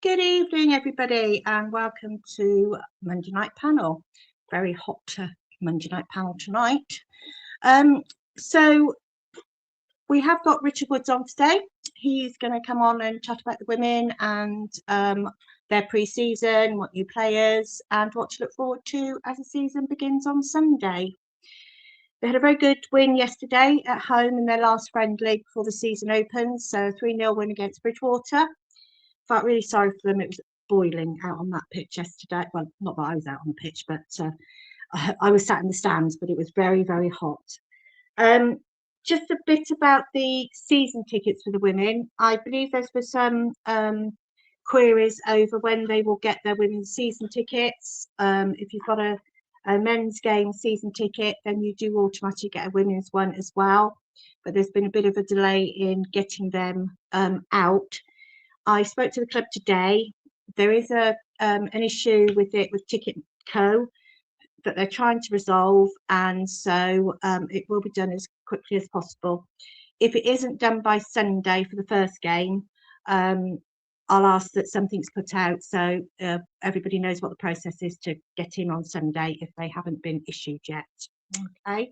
Good evening, everybody, and welcome to Monday Night Panel. Very hot Monday Night Panel tonight. So we have got Richard Woods on today. He's going to come on and chat about the women and their pre-season, what new players, and what to look forward to as the season begins on Sunday. They had a very good win yesterday at home in their last friendly before the season opens, so a 3-0 win against Bridgewater. Felt really sorry for them. It was boiling out on that pitch yesterday. Well, not that I was out on the pitch, but I was sat in the stands, but it was very, very hot. Just a bit about the season tickets for the women. I believe there's been some queries over when they will get their women's season tickets. If you've got a men's game season ticket, then you do automatically get a women's one as well. But there's been a bit of a delay in getting them out. I spoke to the club today. There is an issue with it with Ticket Co that they're trying to resolve, and so it will be done as quickly as possible. If it isn't done by Sunday for the first game, I'll ask that something's put out so everybody knows what the process is to get in on Sunday if they haven't been issued yet. Okay.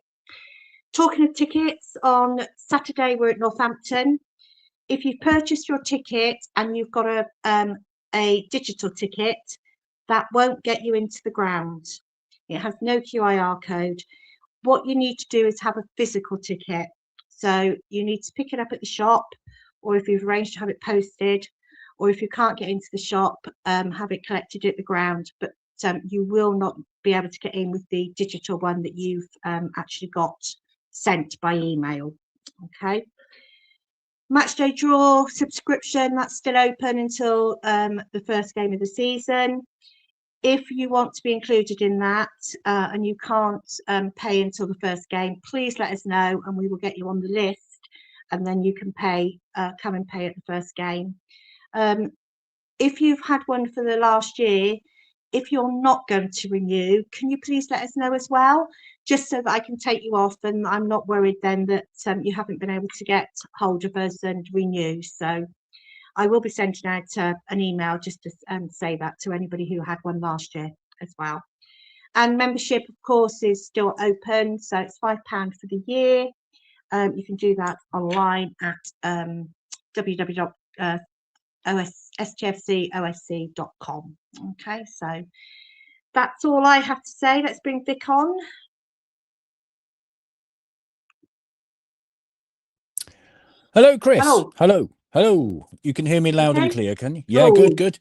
Talking of tickets, on Saturday we're at Northampton. If you've purchased your ticket and you've got a digital ticket, that won't get you into the ground. It has no QIR code. What you need to do is have a physical ticket. So you need to pick it up at the shop, or if you've arranged to have it posted, or if you can't get into the shop, have it collected at the ground. But you will not be able to get in with the digital one that you've actually got sent by email. Okay. Matchday draw subscription, that's still open until the first game of the season. If you want to be included in that and you can't pay until the first game, please let us know and we will get you on the list, and then you can come and pay at the first game. If you've had one for the last year, if you're not going to renew, can you please let us know as well, just so that I can take you off and I'm not worried then that you haven't been able to get hold of us and renew. So I will be sending out an email just to say that to anybody who had one last year as well. And membership, of course, is still open, so it's £5 for the year. You can do that online at www.stfcosc.com. Okay, so that's all I have to say. Let's bring Vic on. Hello, Chris. Hello. You can hear me loud and clear, can you? Yeah, good.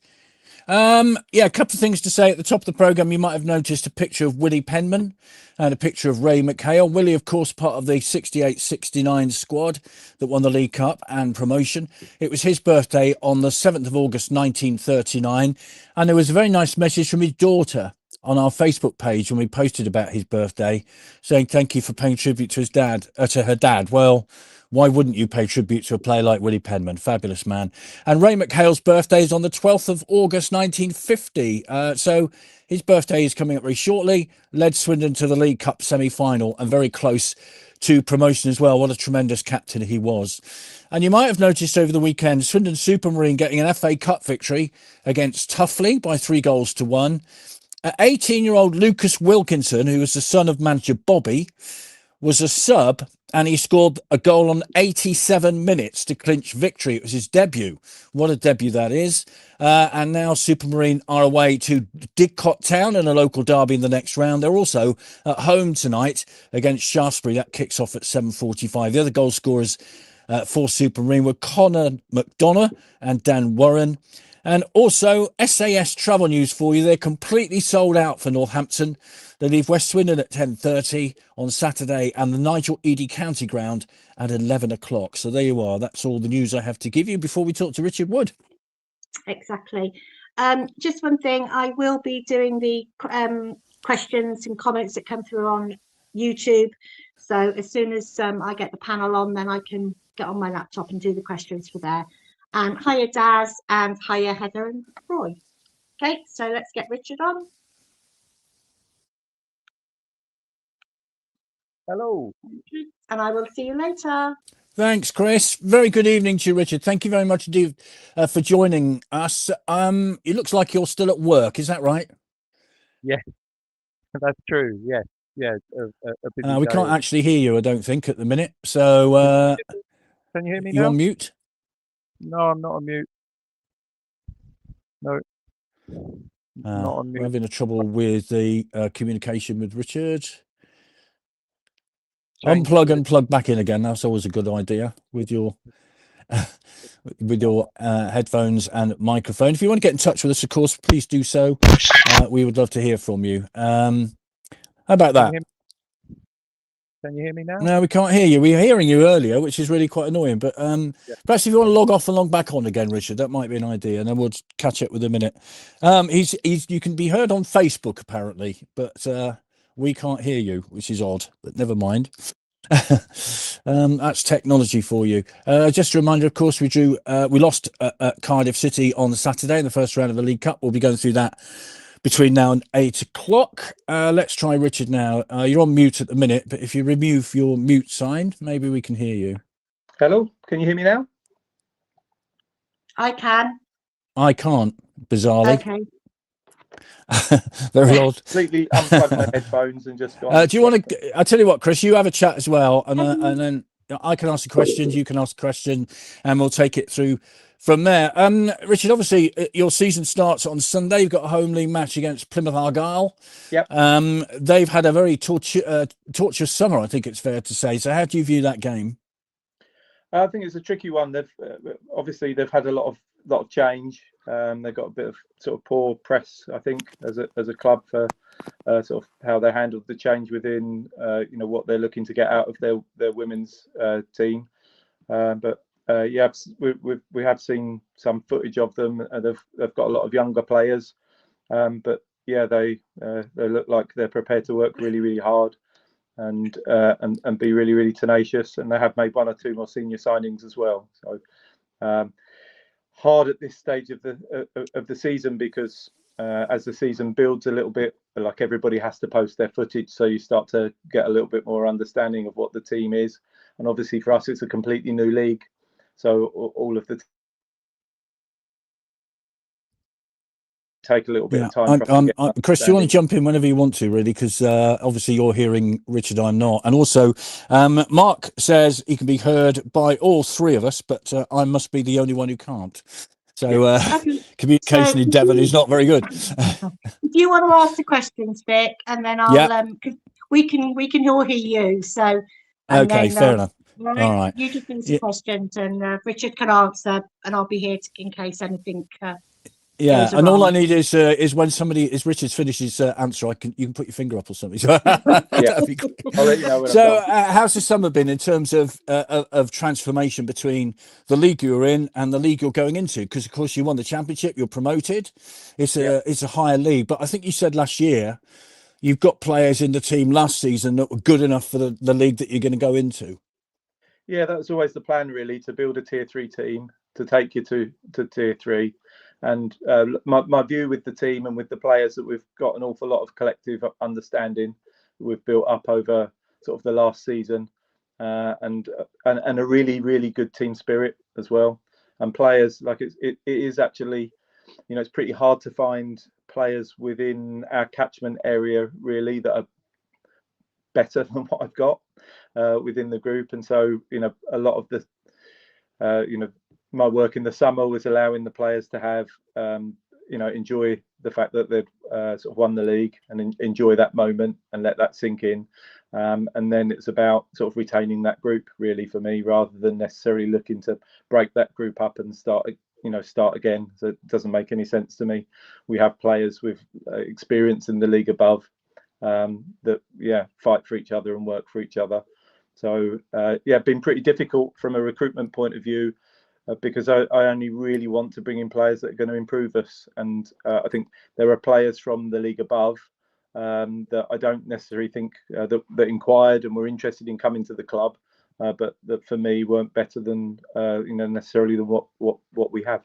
Yeah, a couple of things to say at the top of the programme. You might have noticed a picture of Willie Penman and a picture of Ray McHale. Willie, of course, part of the 68-69 squad that won the League Cup and promotion. It was his birthday on the 7th of August 1939, and there was a very nice message from his daughter on our Facebook page when we posted about his birthday, saying thank you for paying tribute to his dad, to her dad. Well, why wouldn't you pay tribute to a player like Willie Penman? Fabulous man. And Ray McHale's birthday is on the 12th of August 1950. So his birthday is coming up very shortly. Led Swindon to the League Cup semi-final and very close to promotion as well. What a tremendous captain he was. And you might have noticed over the weekend, Swindon Supermarine getting an FA Cup victory against Tuffley by 3-1. 18-year-old Lucas Wilkinson, who was the son of manager Bobby, was a sub, and he scored a goal on 87 minutes to clinch victory. It was his debut. What a debut that is. And now Supermarine are away to Didcot Town in a local derby in the next round. They're also at home tonight against Shaftesbury. That kicks off at 7:45. The other goal scorers for Supermarine were Connor McDonough and Dan Warren. And also SAS travel news for you. They're completely sold out for Northampton. They leave West Swindon at 10:30 on Saturday and the Nigel Eady County Ground at 11 o'clock. So there you are. That's all the news I have to give you before we talk to Richard Wood. Exactly. Just one thing. I will be doing the questions and comments that come through on YouTube. So as soon as I get the panel on, then I can get on my laptop and do the questions for there. And hiya Daz, and hiya Heather and Roy. Okay, so let's get Richard on. Hello. And I will see you later. Thanks, Chris. Very good evening to you, Richard. Thank you very much indeed for joining us. It looks like you're still at work. Is that right? Yeah, that's true. Yes, yeah, a busy We day. can't actually hear you, I don't think, at the minute. So, Can you hear me you now? on mute? No, I'm not on mute. No, not on We're mute. having a trouble with the communication with Richard. Change Unplug the- and plug back in again. That's always a good idea with your headphones and microphone. If you want to get in touch with us, of course, please do so. We would love to hear from you. How about that? Can you hear me now? No, we can't hear you. We were hearing you earlier, which is really quite annoying. But perhaps if you want to log off and log back on again, Richard, that might be an idea, and then we'll catch up with a minute. You can be heard on Facebook apparently, but we can't hear you, which is odd. But never mind. That's technology for you. Just a reminder, of course, we lost at Cardiff City on Saturday in the first round of the League Cup. We'll be going through that between now and 8 o'clock. Let's try Richard now. You're on mute at the minute, but if you remove your mute sign, maybe we can hear you. Hello, can you hear me now? I can. I can't, bizarrely. Okay. Very odd. Completely unplugged my headphones and just gone. Do you want to? I'll tell you what, Chris. You have a chat as well, and then I can ask a question. You can ask a question, and we'll take it through from there. Richard, obviously, your season starts on Sunday. You've got a home league match against Plymouth Argyle. Yep. They've had a very tortuous summer, I think it's fair to say. So, how do you view that game? I think it's a tricky one. They've had a lot of change. They've got a bit of sort of poor press, I think, as a club for sort of how they handled the change within what they're looking to get out of their women's team. We have seen some footage of them. They've got a lot of younger players, but yeah, they look like they're prepared to work really, really hard and be really, really tenacious. And they have made one or two more senior signings as well. So hard at this stage of the season because as the season builds a little bit, like everybody has to post their footage, so you start to get a little bit more understanding of what the team is. And obviously for us, it's a completely new league, so all of the take a little bit of time. Chris, you want to jump in whenever you want to, really, because obviously you're hearing Richard, I'm not. And also, Mark says he can be heard by all three of us, but I must be the only one who can't. So communication in Devon is not very good. If you want to ask the questions, Vic, and then I'll we can all hear you. So okay, fair enough. All right. You just ask the questions, and Richard can answer, and I'll be here in case anything. And all I need is when Richard's finished his answer, you can put your finger up or something. So that'd be great. I'll let you know when so how's the summer been in terms of transformation between the league you're in and the league you're going into? Because of course you won the championship, you're promoted. It's a higher league, but I think you said last year you've got players in the team last season that were good enough for the league that you're going to go into. Yeah, that was always the plan, really, to build a tier 3 team to take you to tier 3. And my view with the team and with the players that we've got an awful lot of collective understanding we've built up over sort of the last season, and a really, really good team spirit as well. And players, like it is actually, it's pretty hard to find players within our catchment area really that are better than what I've got within the group. And so a lot of the my work in the summer was allowing the players to have, enjoy the fact that they've sort of won the league and enjoy that moment and let that sink in. And then it's about sort of retaining that group really for me, rather than necessarily looking to break that group up and start again. So it doesn't make any sense to me. We have players with experience in the league above that fight for each other and work for each other. So been pretty difficult from a recruitment point of view. Because I only really want to bring in players that are going to improve us. And I think there are players from the league above that I don't necessarily think that inquired and were interested in coming to the club, but that for me weren't better than necessarily than what we have.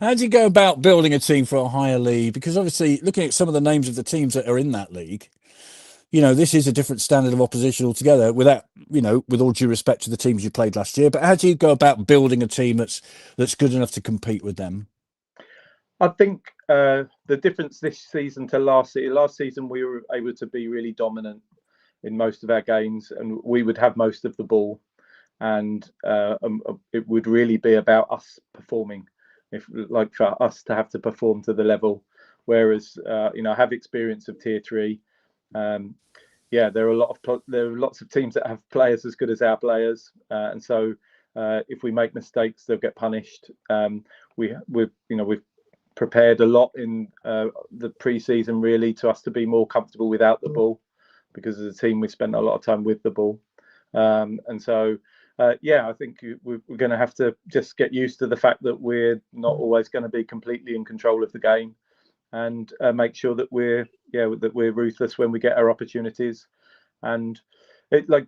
How do you go about building a team for a higher league? Because obviously, looking at some of the names of the teams that are in that league, this is a different standard of opposition altogether, without, with all due respect to the teams you played last year. But how do you go about building a team that's good enough to compete with them? I think the difference this season to last season, we were able to be really dominant in most of our games, and we would have most of the ball, and it would really be about us performing, for us to have to perform to the level. Whereas I have experience of Tier 3. There are lots of teams that have players as good as our players, and so if we make mistakes, they'll get punished. We've prepared a lot in the pre-season, really, to us to be more comfortable without the ball, because as a team we spent a lot of time with the ball, and so I think we're going to have to just get used to the fact that we're not always going to be completely in control of the game, and make sure that we're ruthless when we get our opportunities. And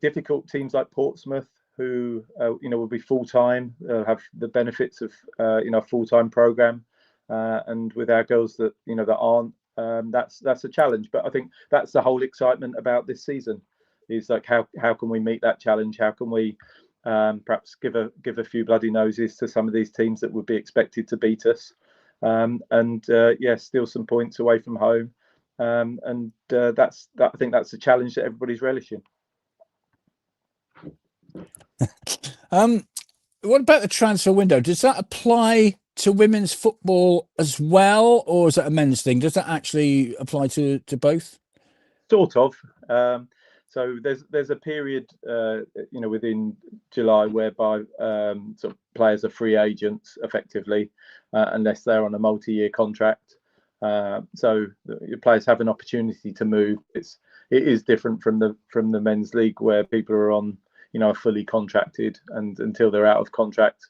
difficult teams like Portsmouth, who will be full-time, have the benefits of a full-time program, and with our girls that that aren't, that's a challenge. But I think that's the whole excitement about this season, is how can we meet that challenge? How can we perhaps give a few bloody noses to some of these teams that would be expected to beat us, and steal some points away from home, and I think that's a challenge that everybody's relishing. What about the transfer window? Does that apply to women's football as well, or is that a men's thing? Does that actually apply to both? Sort of. So there's a period, within July, whereby sort of players are free agents effectively, unless they're on a multi-year contract. So your players have an opportunity to move. It is different from the men's league, where people are on are fully contracted, and until they're out of contract,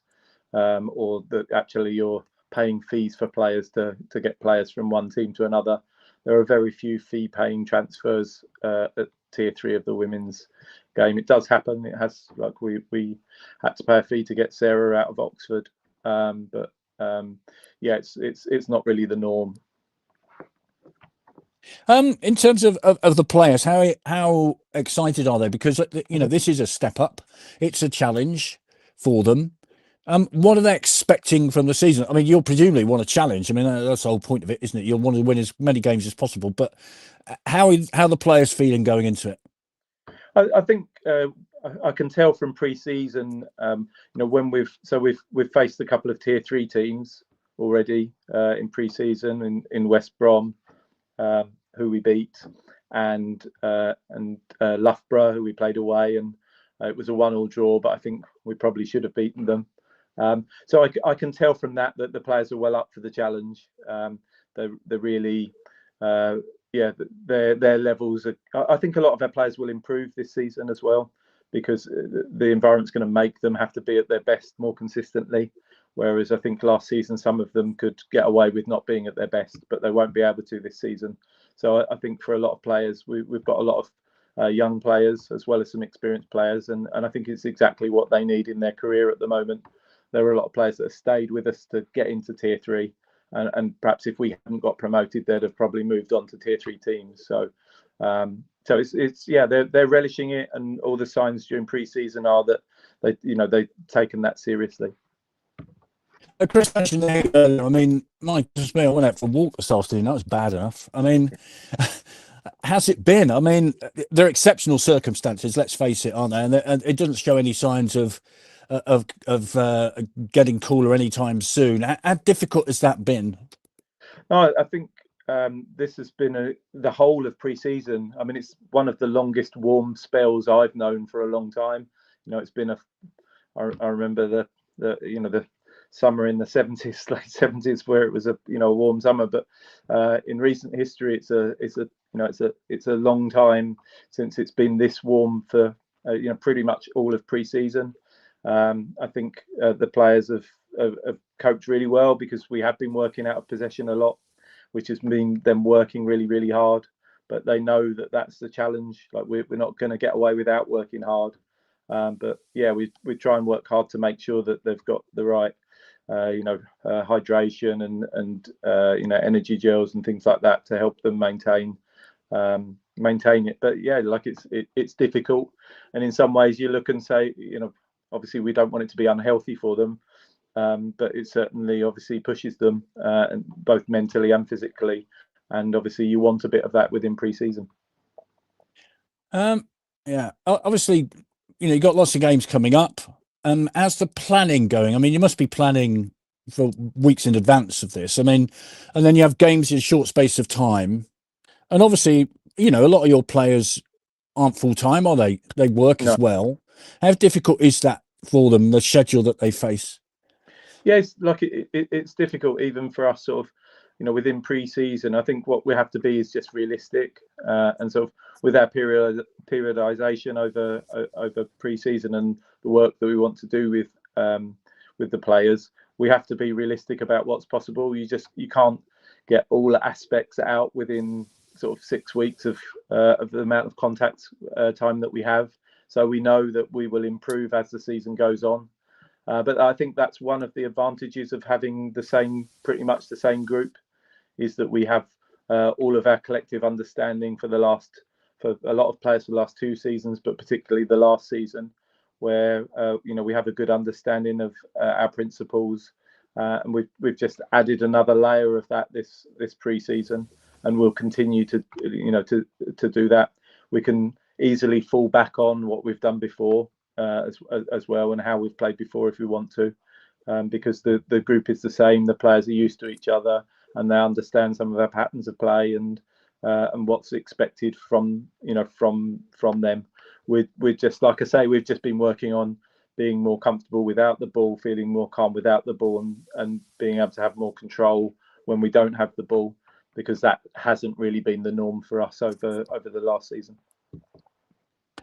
or that actually you're paying fees for players to get players from one team to another. There are very few fee-paying transfers at Tier 3 of the women's game. It does happen. It has, we had to pay a fee to get Sarah out of Oxford, but it's not really the norm. In terms of the players, how excited are they? Because this is a step up. It's a challenge for them. What are they expecting from the season? I mean, you'll presumably want a challenge. I mean, that's the whole point of it, isn't it? You'll want to win as many games as possible. But how are the players feeling going into it? I think I can tell from pre-season, when we've faced a couple of Tier 3 teams already in pre-season in West Brom, who we beat, and Loughborough, who we played away, and it was a 1-1 draw, but I think we probably should have beaten them. So I can tell from that the players are well up for the challenge. They're really, their levels are. I think a lot of our players will improve this season as well, because the environment's going to make them have to be at their best more consistently. Whereas I think last season some of them could get away with not being at their best, but they won't be able to this season. So I think for a lot of players, we've got a lot of young players as well as some experienced players, and I think it's exactly what they need in their career at the moment. There are a lot of players that have stayed with us to get into Tier 3, and perhaps if we hadn't got promoted, they'd have probably moved on to Tier 3 teams. So they're relishing it, and all the signs during pre-season are that they've taken that seriously. Chris mentioned earlier, I mean, I went out for a walk this afternoon. That was bad enough. I mean, how's it been? I mean, they're exceptional circumstances, let's face it, aren't they? And it doesn't show any signs of getting cooler anytime soon. How difficult has that been? No, I think this has been the whole of pre-season. I mean, it's one of the longest warm spells I've known for a long time. It's been I remember the summer in the 70s, late 70s, where it was a warm summer. But in recent history, it's a long time since it's been this warm for pretty much all of pre-season. I think the players have coped really well, because we have been working out of possession a lot, which has been them working really, really hard. But they know that that's the challenge. We're not going to get away without working hard. But yeah, we try and work hard to make sure that they've got the right hydration and energy gels and things like that to help them maintain maintain it. But yeah, like it's difficult, and in some ways you look and say, obviously we don't want it to be unhealthy for them, but it certainly obviously pushes them, and both mentally and physically, and obviously you want a bit of that within pre-season. Yeah, obviously, you've got lots of games coming up. How's the planning going? I mean, you must be planning for weeks in advance of this. I mean, and then you have games in a short space of time, and obviously, a lot of your players aren't full time, are they? They work as well. How difficult is that for them, the schedule that they face? Yeah, it's like it's difficult even for us, sort of, within pre-season. I think what we have to be is just realistic, and sort of with our periodization over pre-season and the work that we want to do with the players, we have to be realistic about what's possible. You can't get all aspects out within sort of 6 weeks of the amount of contact time that we have. So we know that we will improve as the season goes on. But I think that's one of the advantages of having pretty much the same group, is that we have all of our collective understanding for a lot of players for the last 2 seasons, but particularly the last season, where we have a good understanding of our principles, and we've just added another layer of that this pre-season, and we'll continue to do that. We can easily fall back on what we've done before as well, and how we've played before if we want to, because the group is the same. The players are used to each other, and they understand some of our patterns of play and what's expected from them. We're just, like I say, we've just been working on being more comfortable without the ball, feeling more calm without the ball, and being able to have more control when we don't have the ball, because that hasn't really been the norm for us over the last season.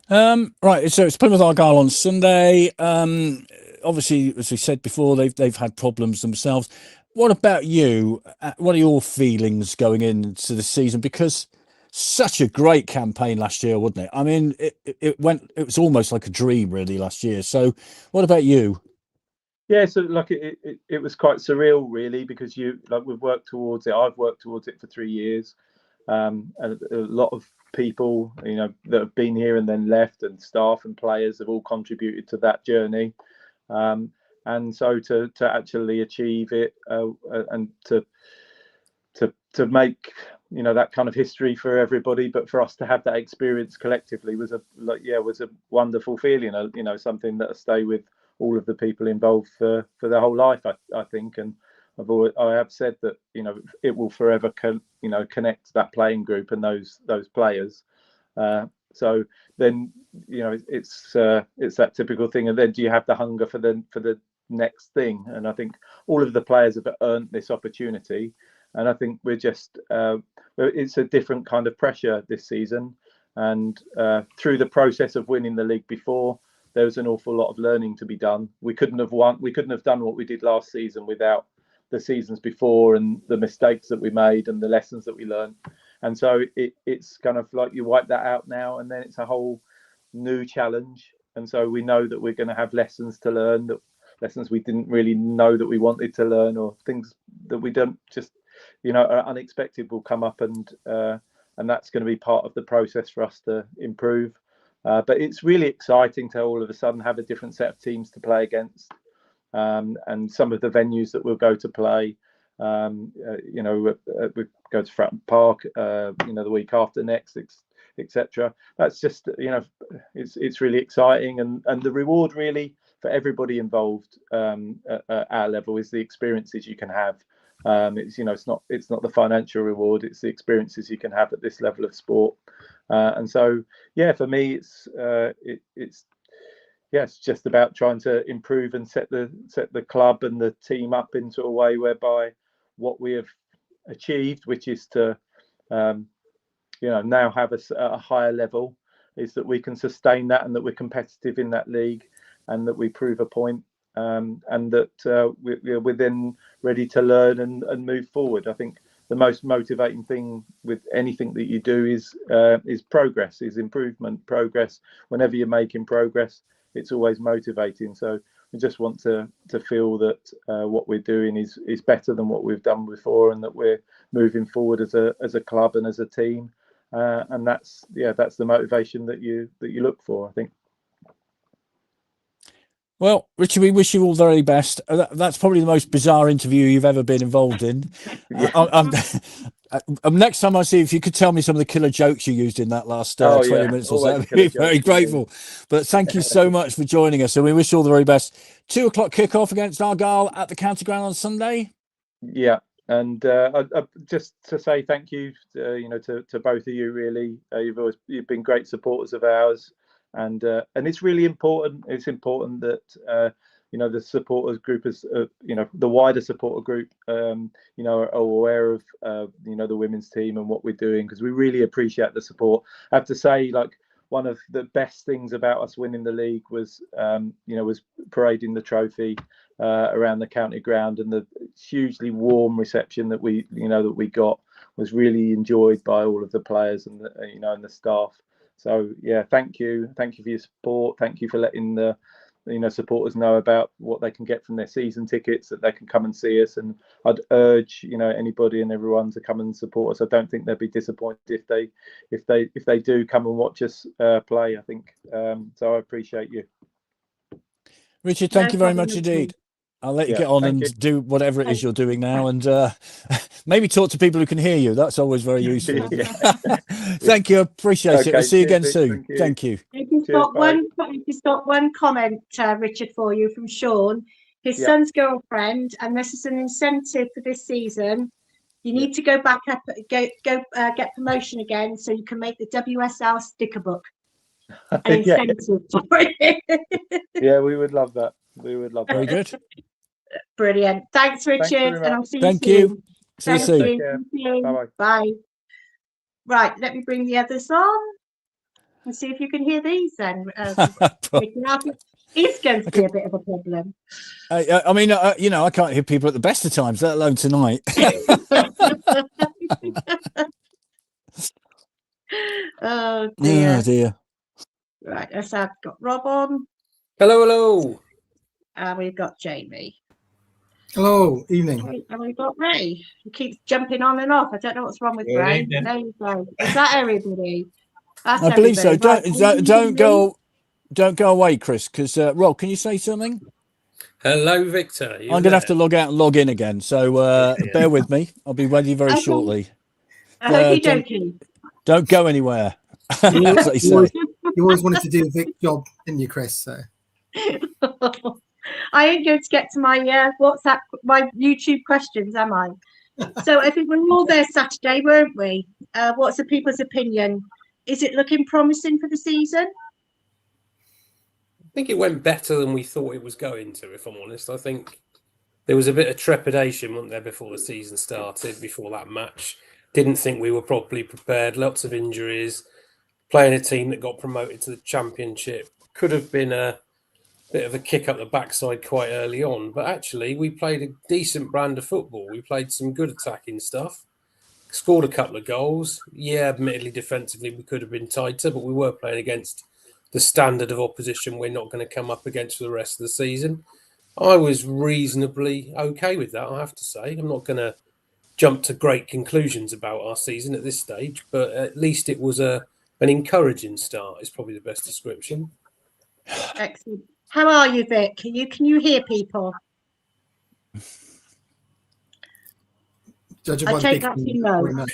Right, so it's Plymouth Argyle on Sunday. Obviously, as we said before, they've had problems themselves. What about you? What are your feelings going into the season? Because such a great campaign last year, wasn't it? I mean, it was almost like a dream really last year. So what about you? Yeah, so like it was quite surreal really, because we've worked towards it. I've worked towards it for 3 years. And a lot of people, that have been here and then left, and staff and players have all contributed to that journey. And so to actually achieve it, and to make that kind of history for everybody, but for us to have that experience collectively was a wonderful feeling. Something that'll stay with all of the people involved for their whole life, I think. And I have said that it will forever connect that playing group and those players. So then it's that typical thing. And then do you have the hunger for the next thing? And I think all of the players have earned this opportunity. And I think we're just it's a different kind of pressure this season. And through the process of winning the league before, there was an awful lot of learning to be done. We couldn't have done what we did last season without the seasons before, and the mistakes that we made and the lessons that we learned. And so it's kind of like you wipe that out now, and then it's a whole new challenge. And so we know that we're going to have lessons to learn, lessons we didn't really know that we wanted to learn, or things that we don't just are unexpected will come up, and that's going to be part of the process for us to improve. But it's really exciting to all of a sudden have a different set of teams to play against. And some of the venues that we'll go to play, we go to Fratton Park, the week after next, etc. That's just, it's really exciting, and the reward really for everybody involved at our level is the experiences you can have. It's it's not the financial reward; it's the experiences you can have at this level of sport. And so, yeah, for me, it's just about trying to improve and set the club and the team up into a way whereby what we have achieved, which is to now have a higher level, is that we can sustain that, and that we're competitive in that league, and that we prove a point, and that we're then ready to learn and move forward. I think the most motivating thing with anything that you do is progress, is improvement, progress. Whenever you're making progress, it's always motivating. So we just want to feel that what we're doing is better than what we've done before, and that we're moving forward as a club and as a team. and that's the motivation that you look for, I think. Well, Richard, we wish you all the very best. That's probably the most bizarre interview you've ever been involved in. Next time I see, if you could tell me some of the killer jokes you used in that last 20 minutes or so, I'd be very grateful. But thank you so much for joining us, and we wish you all the very best. 2 o'clock kickoff against Argyle at the County Ground on Sunday. Yeah, and just to say thank you, to both of you. Really, you've been great supporters of ours. And it's really important. It's important that the supporters group is the wider supporter group are aware of the women's team and what we're doing, because we really appreciate the support. I have to say, like, one of the best things about us winning the league was parading the trophy around the county ground, and the hugely warm reception that we got was really enjoyed by all of the players and the staff. So yeah, thank you for your support. Thank you for letting the supporters know about what they can get from their season tickets, that they can come and see us. And I'd urge anybody and everyone to come and support us. I don't think they'll be disappointed if they do come and watch us play. I think so. I appreciate you, Richard. Thank you very much indeed. I'll let you get on and do whatever it is you're doing now, and maybe talk to people who can hear you. That's always very useful. Thank you. Appreciate it. We'll see you again soon. Thank you. Just got one comment, Richard, for you from Sean. His son's girlfriend, and this is an incentive for this season. You need to go back up, get promotion again, so you can make the WSL sticker book. An incentive for it. Yeah, we would love that. We would love that. Very good. Brilliant. Thanks, Richard. And I'll see you soon. Thank you. See you soon. Thank you. Bye-bye. Bye. Right, let me bring the others on and see if you can hear these then. It's going to be a bit of a problem. I mean, I can't hear people at the best of times, let alone tonight. Oh, dear. Oh, dear. Right, let's have got Rob on. Hello. And we've got Jamie. Hello, evening. And we've got Ray. He keeps jumping on and off. I don't know what's wrong with Ray. There you go. Is that everybody? That's I believe so. Right. Don't go away, Chris, because Rob, can you say something? Hello, Victor. I'm going to have to log out and log in again. So bear with me. I'll be ready very shortly. Don't go anywhere. You always wanted to do a big job, didn't you, Chris? So. I ain't going to get to my WhatsApp, my YouTube questions, am I? So I think we were all there Saturday, weren't we? What's the people's opinion? Is it looking promising for the season? I think it went better than we thought it was going to, if I'm honest. I think there was a bit of trepidation, wasn't there, before the season started, before that match. Didn't think we were properly prepared. Lots of injuries. Playing a team that got promoted to the Championship could have been a bit of a kick up the backside quite early on. But actually, we played a decent brand of football. We played some good attacking stuff. Scored a couple of goals. Yeah, admittedly, defensively, we could have been tighter, but we were playing against the standard of opposition we're not going to come up against for the rest of the season. I was reasonably okay with that, I have to say. I'm not going to jump to great conclusions about our season at this stage, but at least it was an encouraging start, is probably the best description. Excellent. How are you, Vic? Can you hear people? I take that you know.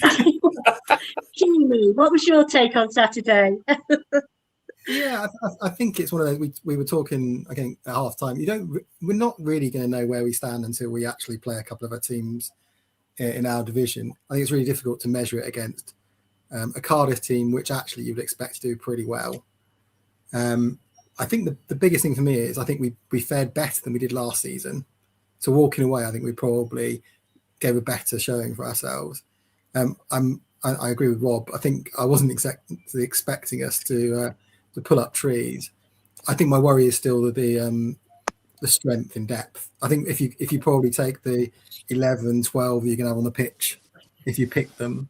Jamie, what was your take on Saturday? Yeah, I think it's one of those. We were talking again at half time. We're not really going to know where we stand until we actually play a couple of our teams in our division. I think it's really difficult to measure it against a Cardiff team, which actually you'd expect to do pretty well. I think the biggest thing for me is I think we fared better than we did last season. So walking away, I think we probably gave a better showing for ourselves. I agree with Rob. I think I wasn't exactly expecting us to pull up trees. I think my worry is still the strength in depth. I think if you probably take the 11, 12 you can have on the pitch, if you pick them,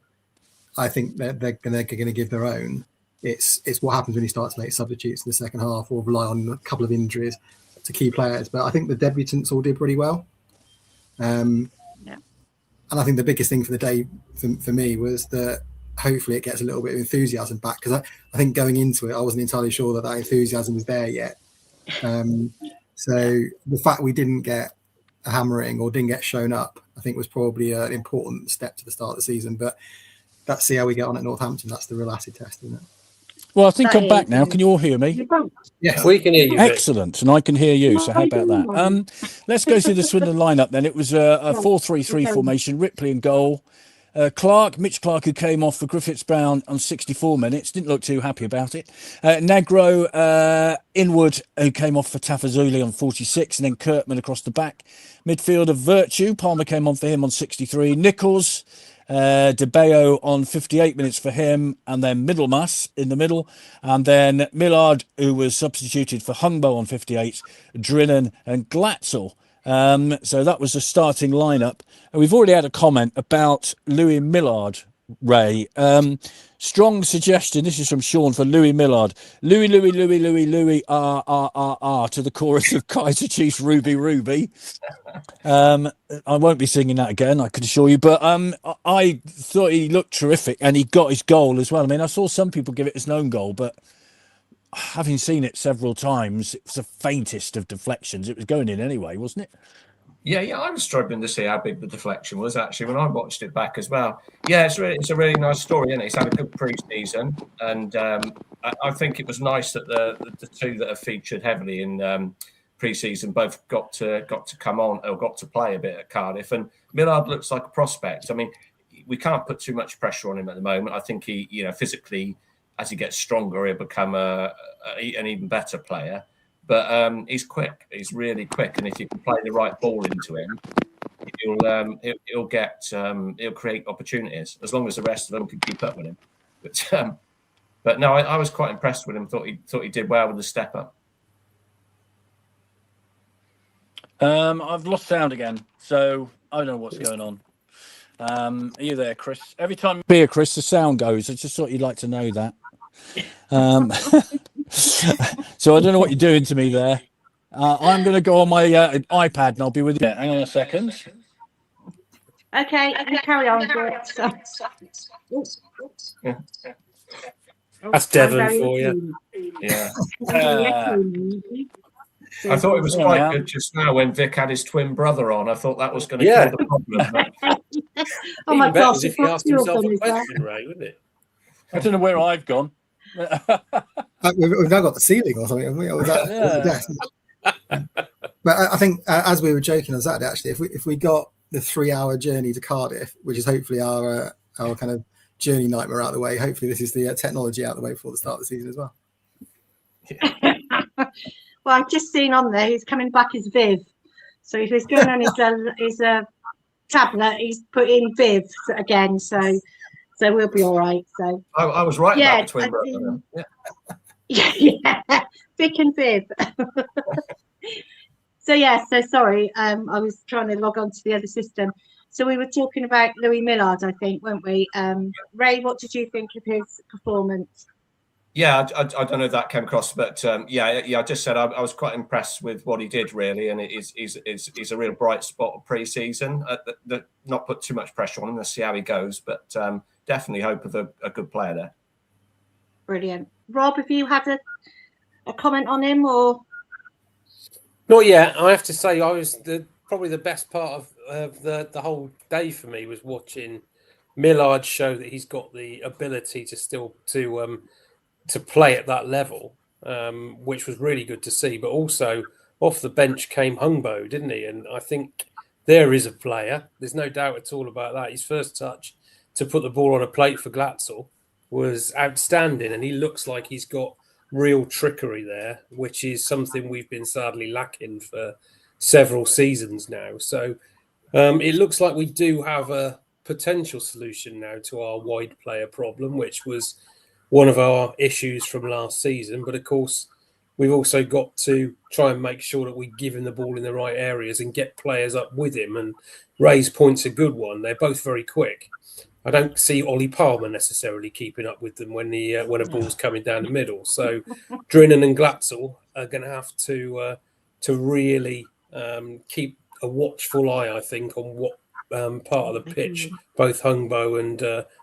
I think they're going to give their own. It's what happens when you start to make substitutes in the second half or rely on a couple of injuries to key players. But I think the debutants all did pretty well. And I think the biggest thing for the day for me was that hopefully it gets a little bit of enthusiasm back, because I think going into it I wasn't entirely sure that enthusiasm was there yet. So the fact we didn't get a hammering or didn't get shown up, I think was probably an important step to the start of the season. But let's see how we get on at Northampton. That's the real acid test, isn't it? Well, I think I'm back now. Can you all hear me? Yes, we can hear you. Excellent, and I can hear you. So how about that? Let's go through the Swindon lineup then. It was a 4-3-3 formation. Ripley in goal. Mitch Clark, who came off for Griffiths Brown on 64 minutes, didn't look too happy about it. Negro, Inwood, who came off for Tafazuli on 46, and then Kirkman across the back. Midfield of Virtue, Palmer came on for him on 63. Nichols, De Bayo on 58 minutes for him, and then Middlemass in the middle, and then Millard, who was substituted for Hungbo on 58, Drinan and Glatzel. So that was the starting lineup. And we've already had a comment about Louis Millard, Ray. Strong suggestion. This is from Sean for Louis Millard. Louis, to the chorus of Kaiser Chiefs, Ruby, Ruby. I won't be singing that again, I can assure you. But I thought he looked terrific, and he got his goal as well. I mean, I saw some people give it as an own goal, but having seen it several times, it was the faintest of deflections. It was going in anyway, wasn't it? Yeah, I was struggling to see how big the deflection was actually when I watched it back as well. Yeah, it's a really nice story, isn't it? It's had a good pre-season, and I think it was nice that the two that have featured heavily in pre-season both got to come on or got to play a bit at Cardiff. And Millard looks like a prospect. I mean, we can't put too much pressure on him at the moment. I think he, physically, as he gets stronger, he'll become an even better player. But he's quick. He's really quick, and if you can play the right ball into him, he'll create opportunities as long as the rest of them can keep up with him. But no, I was quite impressed with him. Thought he did well with the step up. I've lost sound again, so I don't know what's going on. Are you there, Chris? Every time you hear Chris, the sound goes. I just thought you'd like to know that. So I don't know what you're doing to me there. I'm going to go on my iPad and I'll be with you. Hang on a second. Okay, you carry on. That's Devon for you. Yeah. I thought it was quite good just now when Vic had his twin brother on. I thought that was going to cause a problem. Oh my gosh! If he asked himself a question, Ray, wouldn't it? I don't know where I've gone. We've now got the ceiling or something, haven't we? Or was that the desk? But I think, as we were joking on Saturday, actually, if we got the 3-hour journey to Cardiff, which is hopefully our kind of journey nightmare out of the way, hopefully this is the technology out of the way before the start of the season as well. Well, I've just seen on there he's coming back as Viv. So if he's going on his tablet, he's put in Viv again. So we'll be all right. So I was right about the twin brother. Yeah, Vic and Viv. So sorry. I was trying to log on to the other system. So we were talking about Louis Millard, I think, weren't we? Ray, what did you think of his performance? Yeah, I don't know if that came across, but I just said I was quite impressed with what he did, really, and he's a real bright spot of pre-season. Not put too much pressure on him. Let's see how he goes, but definitely hope of a good player there. Brilliant. Rob, have you had a comment on him or? Not yet. I have to say, I was probably the best part of the whole day for me was watching Millard show that he's got the ability to still to play at that level, which was really good to see. But also off the bench came Hungbo, didn't he? And I think there is a player. There's no doubt at all about that. His first touch to put the ball on a plate for Glatzel was outstanding, and he looks like he's got real trickery there, which is something we've been sadly lacking for several seasons now. So it looks like we do have a potential solution now to our wide player problem, which was one of our issues from last season. But of course, we've also got to try and make sure that we give him the ball in the right areas and get players up with him. And Ray's point's a good one. They're both very quick. I don't see Ollie Palmer necessarily keeping up with them when a ball's coming down the middle. So Drinan and Glatzel are going to have to really keep a watchful eye, I think, on what part of the pitch both Hungbo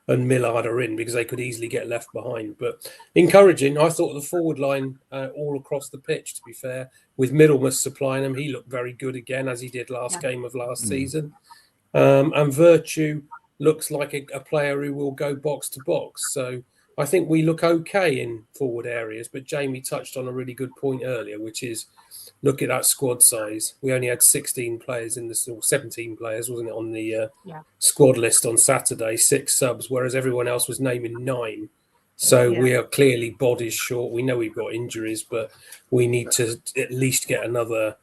and Millard are in, because they could easily get left behind. But encouraging, I thought the forward line all across the pitch, to be fair, with Middlemass supplying them, he looked very good again, as he did last game of last season. And Virtue looks like a player who will go box to box. So I think we look okay in forward areas, but Jamie touched on a really good point earlier, which is look at that squad size. We only had 16 players in the, or 17 players, wasn't it, on the squad list on Saturday, 6 subs, whereas everyone else was naming 9. So we are clearly bodies short. We know we've got injuries, but we need to at least get another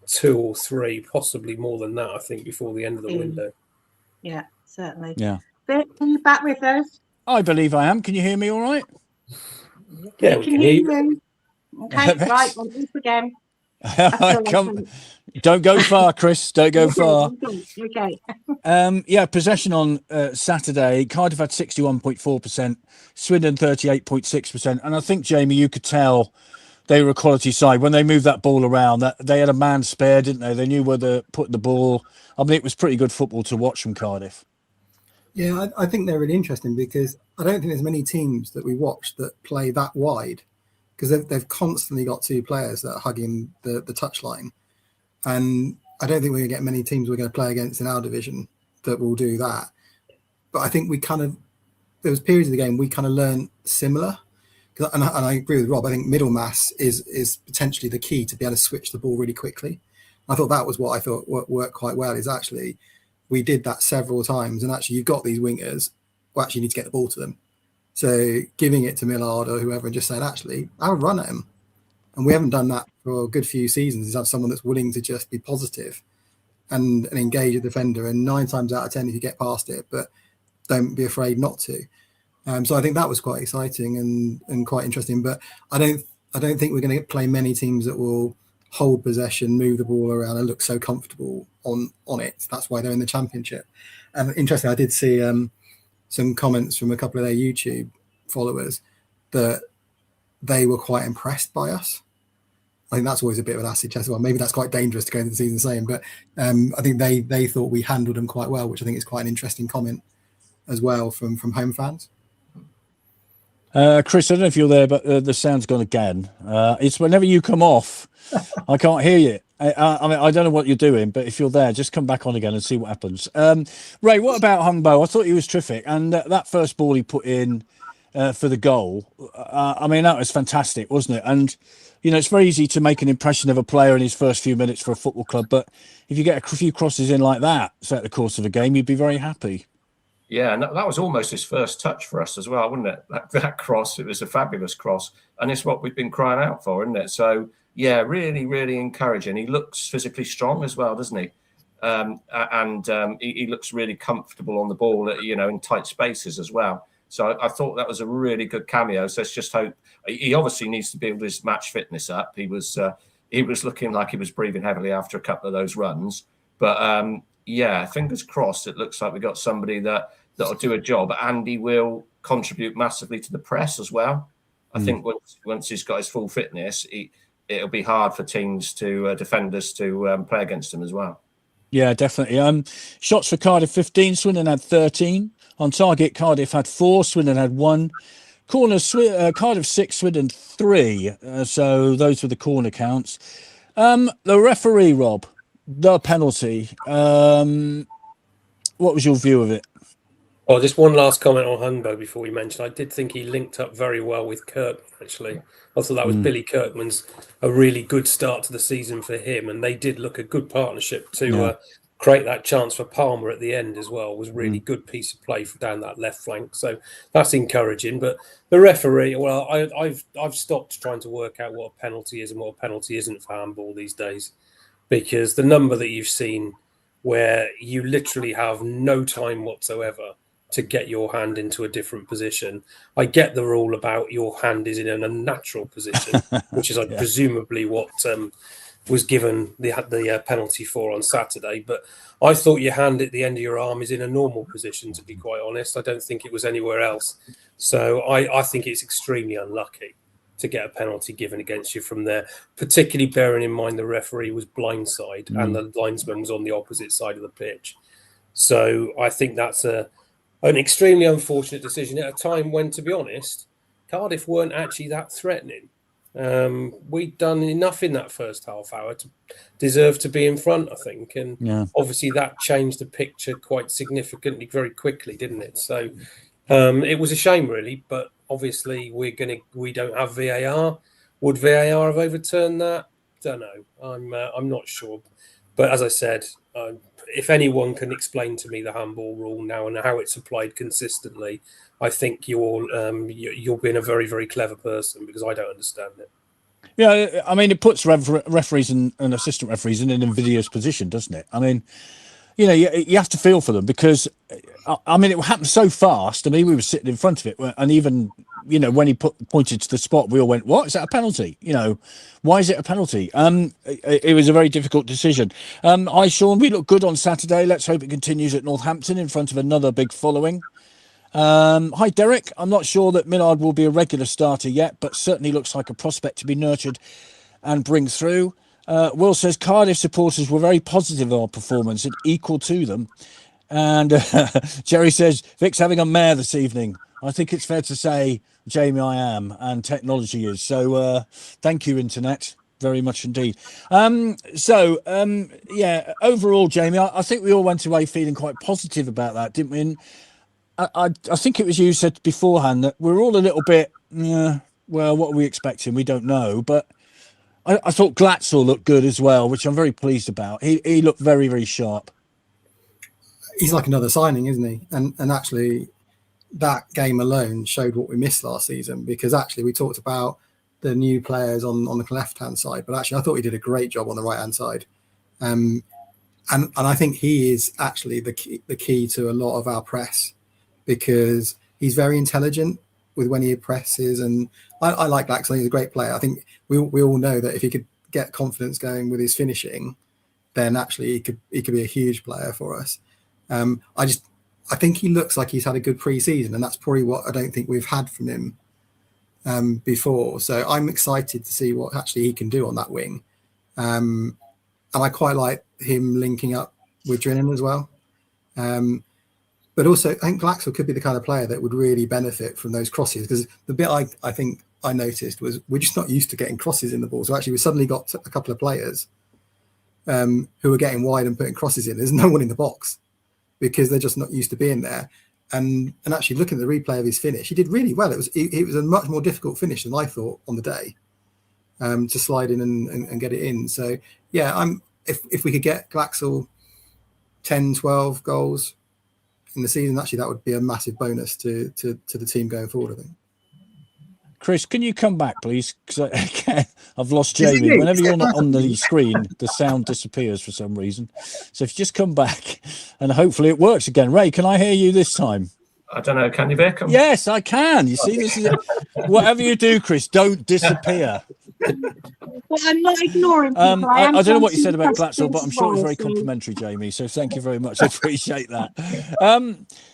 2 or 3, possibly more than that, I think, before the end of the window. Yeah, certainly. Yeah. Vic, are you back with us? I believe I am. Can you hear me all right? Yeah, we can hear you. Okay, right, on this again. Don't go far, Chris. Don't go far. Okay. Possession on Saturday. Cardiff had 61.4%, Swindon 38.6%. And I think, Jamie, you could tell they were a quality side. When they moved that ball around, that they had a man spare, didn't they? They knew where to put the ball. I mean, it was pretty good football to watch from Cardiff. Yeah, I think they're really interesting, because I don't think there's many teams that we watch that play that wide, because they've constantly got 2 players that are hugging the touchline. And I don't think we're going to get many teams we're going to play against in our division that will do that. But I think there was periods of the game we kind of learned similar. And I agree with Rob. I think Middlemass is potentially the key to be able to switch the ball really quickly. I thought that was what I thought worked quite well, is actually we did that several times. And actually you've got these wingers who actually need to get the ball to them. So giving it to Millard or whoever and just saying, actually, have a run at him. And we haven't done that for a good few seasons, is have someone that's willing to just be positive and engage a defender. And 9 times out of 10, if you get past it, but don't be afraid not to. So I think that was quite exciting and quite interesting. But I don't think we're going to play many teams that will hold possession, move the ball around and look so comfortable on it. That's why they're in the Championship. And interesting, I did see some comments from a couple of their YouTube followers that they were quite impressed by us. I think that's always a bit of an acid test. Well, maybe that's quite dangerous to go into the season saying, but I think they thought we handled them quite well, which I think is quite an interesting comment as well from home fans. Chris, I don't know if you're there, but the sound's gone again. It's whenever you come off, I can't hear you. I mean, I don't know what you're doing, but if you're there, just come back on again and see what happens. Ray, what about Hungbo? I thought he was terrific. And that first ball he put in for the goal, I mean, that was fantastic, wasn't it? And, you know, it's very easy to make an impression of a player in his first few minutes for a football club. But if you get a few crosses in like that throughout the course of a game, you'd be very happy. Yeah, and that was almost his first touch for us as well, wasn't it? That cross, it was a fabulous cross. And it's what we've been crying out for, isn't it? So, yeah, really, really encouraging. He looks physically strong as well, doesn't he? He looks really comfortable on the ball, you know, in tight spaces as well. So I thought that was a really good cameo. So let's just hope. He obviously needs to build his match fitness up. He was looking like he was breathing heavily after a couple of those runs. But, yeah, fingers crossed, it looks like we got somebody that'll do a job, and he will contribute massively to the press as well. I think once he's got his full fitness, it'll be hard for teams to defenders to play against him as well. Yeah, definitely. Shots for Cardiff 15, Swindon had 13. On target, Cardiff had 4, Swindon had 1. Corners, Cardiff 6, Swindon 3. So those were the corner counts. The referee, Rob, the penalty. What was your view of it? Oh, just one last comment on Hungbo before we mention. I did think he linked up very well with Kirkman, actually. I thought that was Billy Kirkman's a really good start to the season for him, and they did look a good partnership to create that chance for Palmer at the end as well. It was a really good piece of play down that left flank. So that's encouraging. But the referee, well, I've stopped trying to work out what a penalty is and what a penalty isn't for handball these days, because the number that you've seen where you literally have no time whatsoever to get your hand into a different position. I get the rule about your hand is in an unnatural position, which is presumably what was given the penalty for on Saturday. But I thought your hand at the end of your arm is in a normal position, to be quite honest. I don't think it was anywhere else. So I think it's extremely unlucky to get a penalty given against you from there, particularly bearing in mind the referee was blindside and the linesman was on the opposite side of the pitch. So I think that's an extremely unfortunate decision at a time when, to be honest, Cardiff weren't actually that threatening. We'd done enough in that first half hour to deserve to be in front, I think. And obviously that changed the picture quite significantly very quickly, didn't it? So it was a shame, really. But obviously we don't have VAR. Would VAR have overturned that? Don't know. I'm not sure. But as I said, if anyone can explain to me the handball rule now and how it's applied consistently, I think you're being a very, very clever person, because I don't understand it. Yeah, I mean, it puts referees and assistant referees in an invidious position, doesn't it? I mean, you know, you have to feel for them, because, I mean, it happened so fast. I mean, we were sitting in front of it, and even, you know, when he pointed to the spot, we all went, "What? Is that a penalty? You know, why is it a penalty?" It was a very difficult decision. Hi, Sean. We look good on Saturday. Let's hope it continues at Northampton in front of another big following. Hi, Derek. I'm not sure that Millard will be a regular starter yet, but certainly looks like a prospect to be nurtured and bring through. Will says Cardiff supporters were very positive of our performance and equal to them. And Jerry says Vic's having a mare this evening. I think it's fair to say, Jamie, I am, and technology is. So thank you, Internet, very much indeed. Yeah, overall, Jamie, I think we all went away feeling quite positive about that, didn't we? And I think it was you said beforehand that we're all a little bit, well, what are we expecting? We don't know. But I thought Glatzel looked good as well, which I'm very pleased about. He looked very, very sharp. He's like another signing, isn't he? And actually, that game alone showed what we missed last season, because actually we talked about the new players on the left-hand side, but actually I thought he did a great job on the right-hand side. And I think he is actually the key to a lot of our press, because he's very intelligent with when he presses, and I like Glatzel. He's a great player. I think we all know that if he could get confidence going with his finishing, then actually he could be a huge player for us. I think he looks like he's had a good pre-season, and that's probably what I don't think we've had from him before. So I'm excited to see what actually he can do on that wing. And I quite like him linking up with Drinan as well. But also, I think Glatzel could be the kind of player that would really benefit from those crosses, because the bit I think I noticed was we're just not used to getting crosses in the ball. So actually we suddenly got a couple of players who are getting wide and putting crosses in. There's no one in the box, because they're just not used to being there. And actually looking at the replay of his finish, he did really well. It was a much more difficult finish than I thought on the day, to slide in and get it in. So yeah, if we could get Glatzel 10, 12 goals in the season, actually that would be a massive bonus to the team going forward, I think. Chris, can you come back, please? Because I've lost Jamie. Whenever you're not on the screen, the sound disappears for some reason. So if you just come back, and hopefully it works again. Ray, can I hear you this time? I don't know. Can you, Vic? Yes, I can. You see, this is whatever you do, Chris, don't disappear. Well, I'm not ignoring people. I don't know what you said about Glatzel, but I'm sure it was very complimentary, Jamie. So thank you very much. I appreciate that.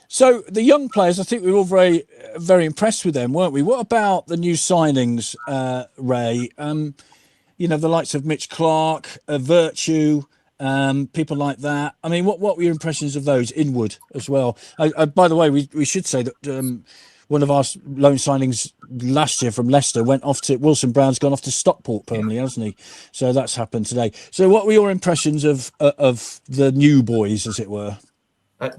So the young players, I think we were all very, very impressed with them, weren't we? What about the new signings, Ray? You know, the likes of Mitch Clark, Virtue, people like that. I mean, what were your impressions of those? Inwood as well. By the way, we should say that one of our loan signings last year from Leicester went off to Wilson Brown's gone off to Stockport permanently, hasn't he? So that's happened today. So what were your impressions of the new boys, as it were?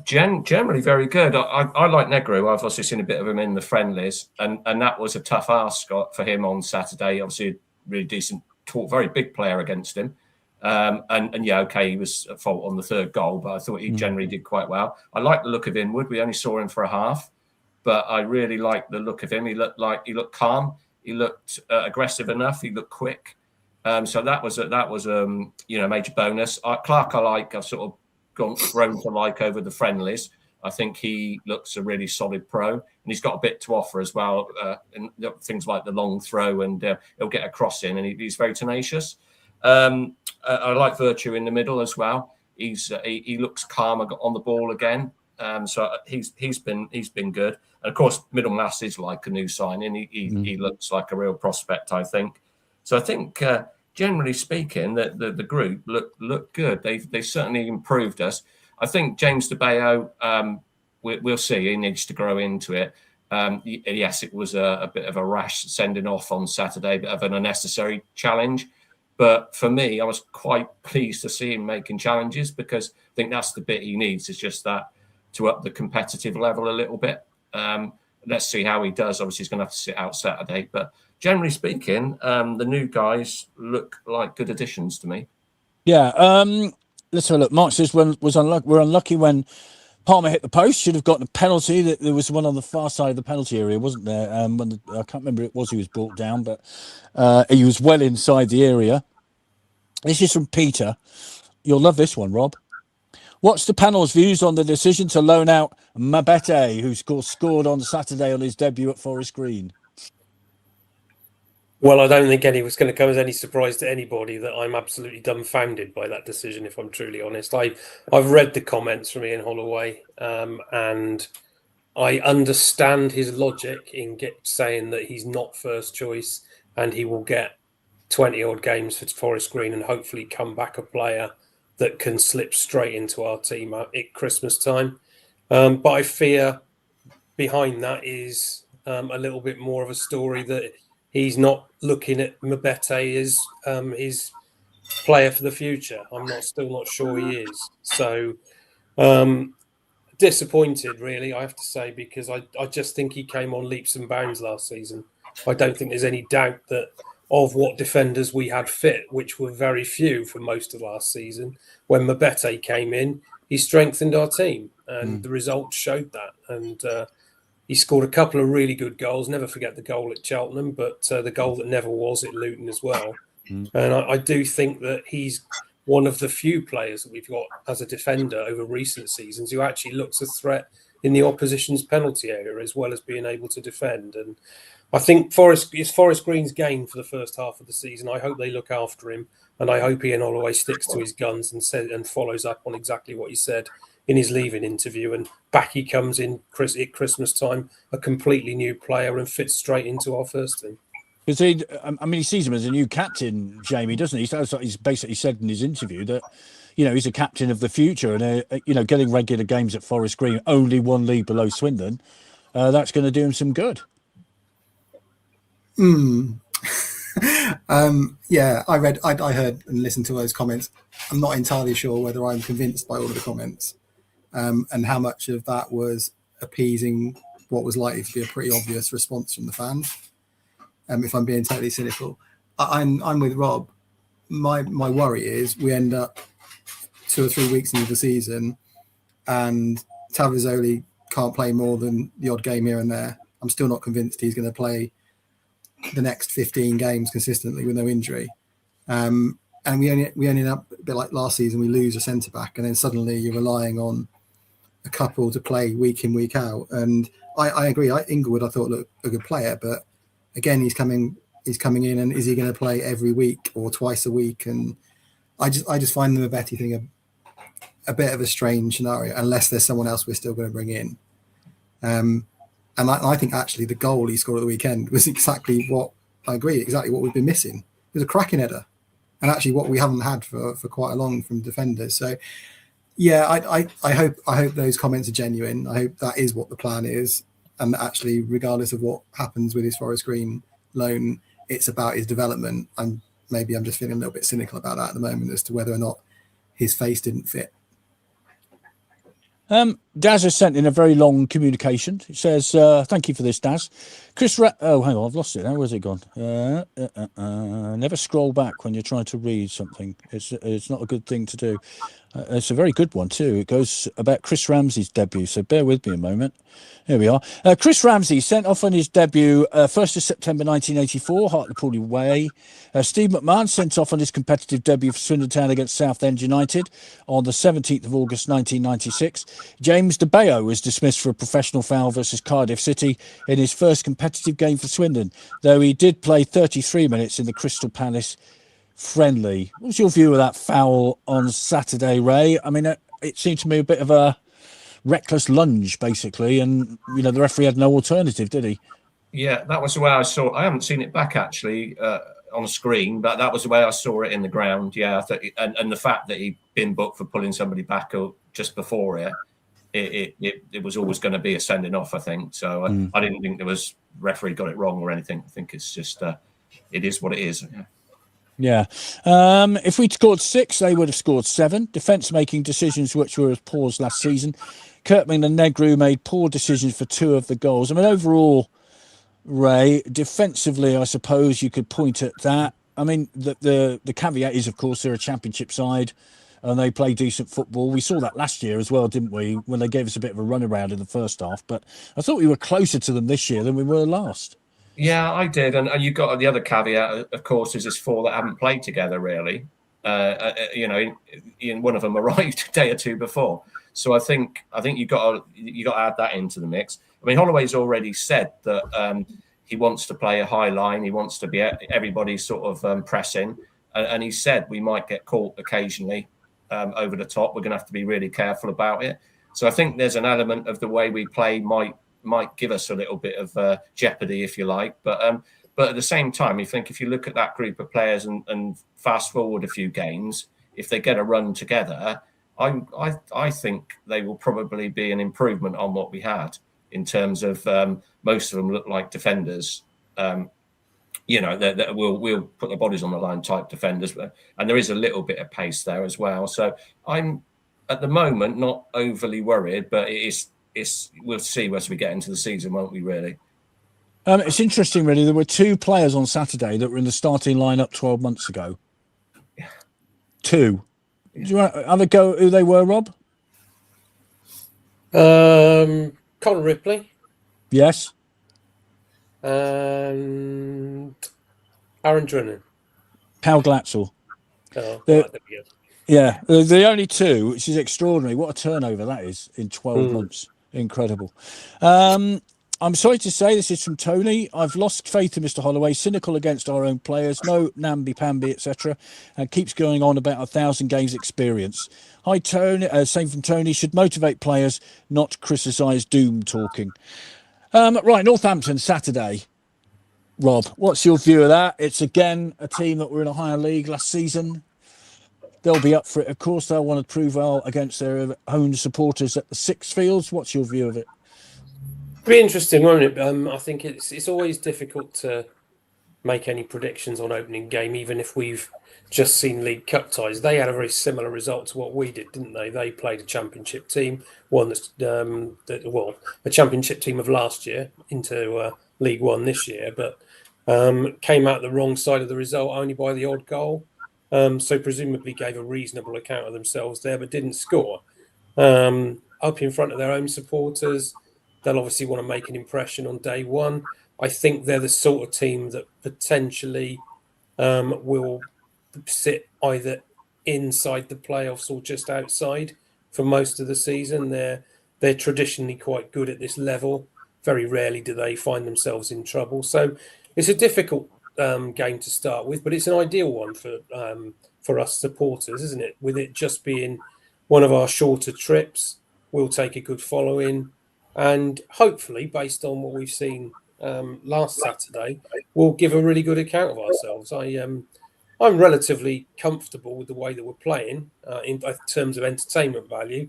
Generally very good. I like Negro. I've also seen a bit of him in the friendlies, and that was a tough ask for him on Saturday. Obviously, a really decent, very big player against him. And yeah, okay, he was at fault on the third goal, but I thought he generally did quite well. I like the look of Inwood. We only saw him for a half, but I really liked the look of him. He looked calm. He looked aggressive enough. He looked quick. So that was a major bonus. Clark, I've sort of grown to like over the friendlies. I think he looks a really solid pro, and he's got a bit to offer as well. In things like the long throw, and he'll get a cross in, and he's very tenacious. I like Virtue in the middle as well. He looks calm on the ball again. So he's been good. And of course, Middlemass is like a new signing. He looks like a real prospect, I think. So I think generally speaking, that the group look good. They certainly improved us. I think James DeBayo, we'll see. He needs to grow into it. Yes, it was a bit of a rash sending off on Saturday, a bit of an unnecessary challenge. But for me, I was quite pleased to see him making challenges, because I think that's the bit he needs, is just that, to up the competitive level a little bit. Let's see how he does. Obviously, he's going to have to sit out Saturday. But generally speaking, the new guys look like good additions to me. Yeah. Let's have a look. Mark says we're unlucky when Palmer hit the post. Should have gotten a penalty. There was one on the far side of the penalty area, wasn't there? I can't remember who it was who was brought down, but he was well inside the area. This is from Peter. You'll love this one, Rob. What's the panel's views on the decision to loan out Mabete, who scored on Saturday on his debut at Forest Green? Well, I don't think was going to come as any surprise to anybody that I'm absolutely dumbfounded by that decision, if I'm truly honest. I've read the comments from Ian Holloway, and I understand his logic in saying that he's not first choice and he will get 20-odd games for Forest Green and hopefully come back a player that can slip straight into our team at Christmas time. But I fear behind that is a little bit more of a story that he's not looking at Mabete as his player for the future. I'm still not sure he is. So disappointed, really, I have to say, because I just think he came on leaps and bounds last season. I don't think there's any doubt that of what defenders we had fit, which were very few for most of last season, when Mabete came in, he strengthened our team, and the results showed that. And he scored a couple of really good goals. Never forget the goal at Cheltenham, but the goal that never was at Luton as well. And I do think that he's one of the few players that we've got as a defender over recent seasons who actually looks a threat in the opposition's penalty area, as well as being able to defend. And I think it's Forest Green's game for the first half of the season. I hope they look after him, and I hope Ian Holloway sticks to his guns and follows up on exactly what he said in his leaving interview. And back he comes in at Christmas time, a completely new player, and fits straight into our first team. Because he sees him as a new captain, Jamie, doesn't he? He's basically said in his interview that, he's a captain of the future, and getting regular games at Forest Green, only one league below Swindon, that's going to do him some good. Yeah, I heard and listened to those comments. I'm not entirely sure whether I'm convinced by all of the comments, and how much of that was appeasing what was likely to be a pretty obvious response from the fans. If I'm being totally cynical, I'm with Rob. My worry is we end up 2 or 3 weeks into the season, and Tavizoli can't play more than the odd game here and there. I'm still not convinced he's going to play the next 15 games consistently with no injury. And we only end up a bit like last season. We lose a centre back, and then suddenly you're relying on a couple to play week in, week out. And I agree. Inglewood, I thought, looked a good player, but again, he's coming in, and is he going to play every week or twice a week? And I just find the Mabete thing a bit of a strange scenario, unless there's someone else we're still going to bring in. And I think actually the goal he scored at the weekend was exactly what we've been missing. It was a cracking header, and actually what we haven't had for quite a long from defenders. So yeah, I hope those comments are genuine. I hope that is what the plan is, and that actually, regardless of what happens with his Forest Green loan, it's about his development. And maybe I'm just feeling a little bit cynical about that at the moment as to whether or not his face didn't fit. Daz has sent in a very long communication. It says, thank you for this, Daz. Hang on, I've lost it now. Where's it gone? Never scroll back when you're trying to read something. It's not a good thing to do. It's a very good one too. It goes about Chris Ramsey's debut, so bear with me a moment. Here we are. Chris Ramsey sent off on his debut 1st of September 1984, Hartlepool away. Steve McMahon sent off on his competitive debut for Swindon Town against Southend United on the 17th of August 1996. James DeBayo was dismissed for a professional foul versus Cardiff City in his first competitive game for Swindon, though he did play 33 minutes in the Crystal Palace friendly. What's your view of that foul on Saturday, Ray? I mean, it seemed to me a bit of a reckless lunge, basically, and the referee had no alternative, did he? Yeah, that was the way I saw it. I haven't seen it back, actually. on screen, but that was the way I saw it in the ground. Yeah, and the fact that he'd been booked for pulling somebody back just before it was always going to be a sending off, I think. So I didn't think referee got it wrong or anything. I think it's just it is what it is. Yeah. If we'd scored 6, they would have scored 7. Defence making decisions which were paused last season. Kirkman and Negru made poor decisions for 2 of the goals. I mean, overall, Ray, defensively, I suppose you could point at that. I mean, the caveat is, of course, they're a championship side and they play decent football. We saw that last year as well, didn't we, when they gave us a bit of a runaround in the first half. But I thought we were closer to them this year than we were last. Yeah, I did. And you got the other caveat, of course, is this 4 that haven't played together, really. In one of them arrived a day or 2 before. So I think you got to add that into the mix. I mean, Holloway's already said that he wants to play a high line. He wants to be everybody sort of pressing. And he said we might get caught occasionally over the top. We're going to have to be really careful about it. So I think there's an element of the way we play might give us a little bit of jeopardy, if you like. But at the same time, if you look at that group of players and fast forward a few games, if they get a run together, I think they will probably be an improvement on what we had in terms of most of them look like defenders. That we'll put their bodies on the line type defenders, and there is a little bit of pace there as well. So I'm at the moment not overly worried, but we'll see as we get into the season, won't we? Really. It's interesting, really. There were 2 players on Saturday that were in the starting lineup 12 months ago. Yeah. 2. Do you want to have a go at who they were, Rob? Conor Ripley. Yes. And Aaron Drennan. Pal Glatzel. Oh, yeah, the only 2, which is extraordinary. What a turnover that is in 12 months. Incredible. I'm sorry to say, this is from Tony. I've lost faith in Mr. Holloway, cynical against our own players, no namby-pamby, etc. And keeps going on about 1,000 games experience. Hi, Tony. Same from Tony. Should motivate players, not criticise doom talking. Right, Northampton, Saturday. Rob, what's your view of that? It's again a team that were in a higher league last season. They'll be up for it. Of course, they'll want to prove well against their own supporters at the Sixfields. What's your view of it? Be interesting, won't it? I think it's always difficult to make any predictions on opening game, even if we've just seen League Cup ties. They had a very similar result to what we did, didn't they? They played a championship team, one that's a championship team of last year into League One this year, but came out the wrong side of the result only by the odd goal. So presumably gave a reasonable account of themselves there, but didn't score. Up in front of their own supporters, they'll obviously want to make an impression on day one. I think they're the sort of team that potentially will sit either inside the playoffs or just outside for most of the season. They're traditionally quite good at this level. Very rarely do they find themselves in trouble. So it's a difficult game to start with, but it's an ideal one for us supporters, isn't it? With it just being one of our shorter trips, we'll take a good following. And hopefully, based on what we've seen last Saturday, we'll give a really good account of ourselves. I'm relatively comfortable with the way that we're playing in terms of entertainment value.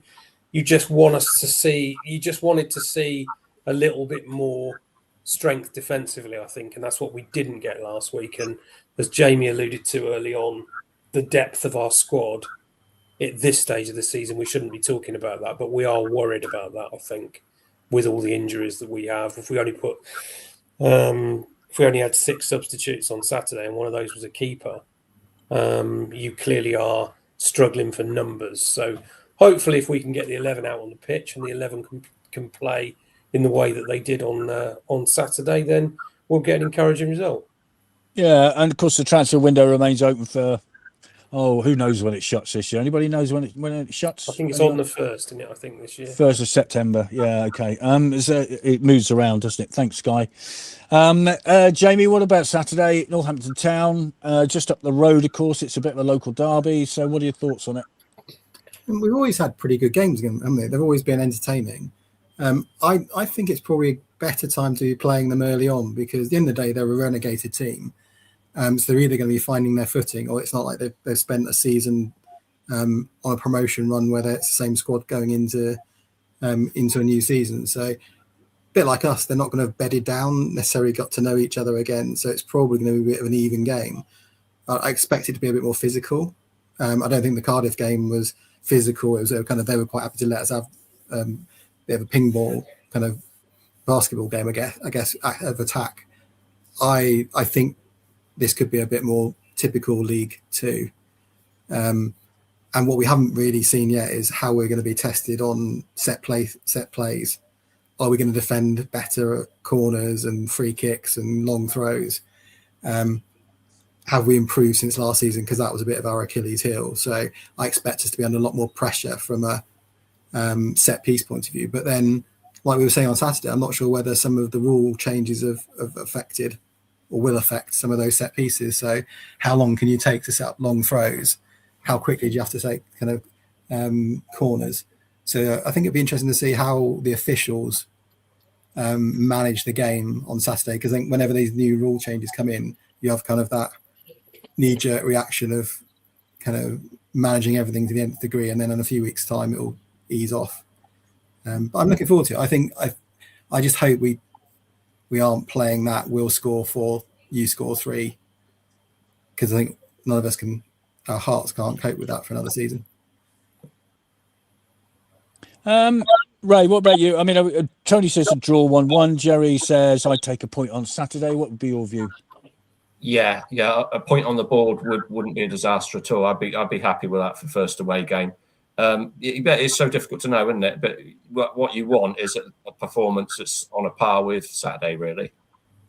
You just wanted to see a little bit more strength defensively, I think, and that's what we didn't get last week. And as Jamie alluded to early on, the depth of our squad at this stage of the season, we shouldn't be talking about that, but we are worried about that, I think, with all the injuries that we have. If we only had 6 substitutes on Saturday and one of those was a keeper, you clearly are struggling for numbers. So hopefully if we can get the 11 out on the pitch and the 11 can play in the way that they did on Saturday, then we'll get an encouraging result. Yeah, and of course the transfer window remains open for who knows when it shuts this year? Anybody knows when it shuts? I think it's on the 1st, isn't it? I think this year. 1st of September. Yeah, okay. It moves around, doesn't it? Thanks, Guy. Jamie, what about Saturday? Northampton Town, just up the road, of course. It's a bit of a local derby. So what are your thoughts on it? We've always had pretty good games, haven't they? They've always been entertaining. I think it's probably a better time to be playing them early on because at the end of the day, they're a relegated team. So they're either going to be finding their footing, or it's not like they've spent a season on a promotion run where it's the same squad going into a new season. So a bit like us, they're not going to have bedded down, necessarily got to know each other again. So it's probably going to be a bit of an even game. I expect it to be a bit more physical. I don't think the Cardiff game was physical. It was kind of, they were quite happy to let us have a bit of a ping ball kind of basketball game, I guess of attack. I think this could be a bit more typical League Two. And what we haven't really seen yet is how we're going to be tested on set plays. Are we going to defend better at corners and free kicks and long throws? Have we improved since last season? Because that was a bit of our Achilles heel. So I expect us to be under a lot more pressure from a set piece point of view. But then, like we were saying on Saturday, I'm not sure whether some of the rule changes have affected or will affect some of those set pieces. So how long can you take to set up long throws? How quickly do you have to take kind of corners? So I think it'd be interesting to see how the officials manage the game on Saturday, because I think whenever these new rule changes come in, you have kind of that knee-jerk reaction of kind of managing everything to the nth degree, and then in a few weeks' time it will ease off. But I'm looking forward to it. I think I just hope we aren't playing that we'll score 4, you score 3, because I think none of us can, our hearts can't cope with that for another season. Ray, what about you? I mean, Tony says a draw 1-1. Jerry says I'd take a point on Saturday. What would be your view? Yeah, a point on the board wouldn't be a disaster at all. I'd be happy with that for first away game. It's so difficult to know, isn't it? But what you want is a performance that's on a par with Saturday, really,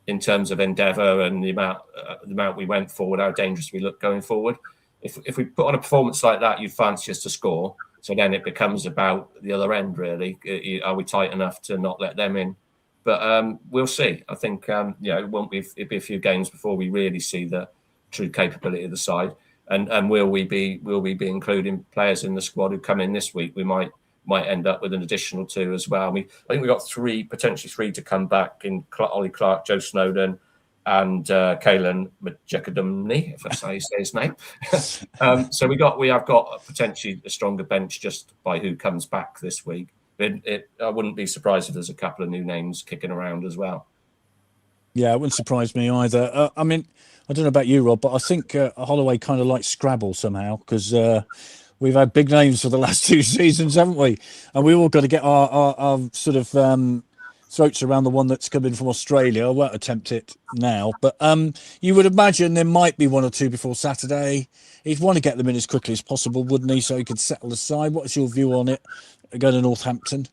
in terms of endeavour and the amount we went forward, how dangerous we look going forward. If we put on a performance like that, you'd fancy us to score. So then it becomes about the other end, really. Are we tight enough to not let them in? But we'll see. I think it'll be a few games before we really see the true capability of the side. And will we be including players in the squad who come in this week? We might end up with an additional 2 as well. I think we've got potentially three to come back in Ollie Clark, Joe Snowden, and Kalen Majekadumni, if that's how you say his name. So we have got potentially a stronger bench just by who comes back this week. I wouldn't be surprised if there's a couple of new names kicking around as well. Yeah, it wouldn't surprise me either. I mean, I don't know about you, Rob, but I think Holloway kind of likes Scrabble somehow, because we've had big names for the last 2 seasons, haven't we? And we all got to get our sort of throats around the one that's coming from Australia. I won't attempt it now, but you would imagine there might be 1 or 2 before Saturday. He'd want to get them in as quickly as possible, wouldn't he, so he could settle the side. What's your view on it? Go to Northampton.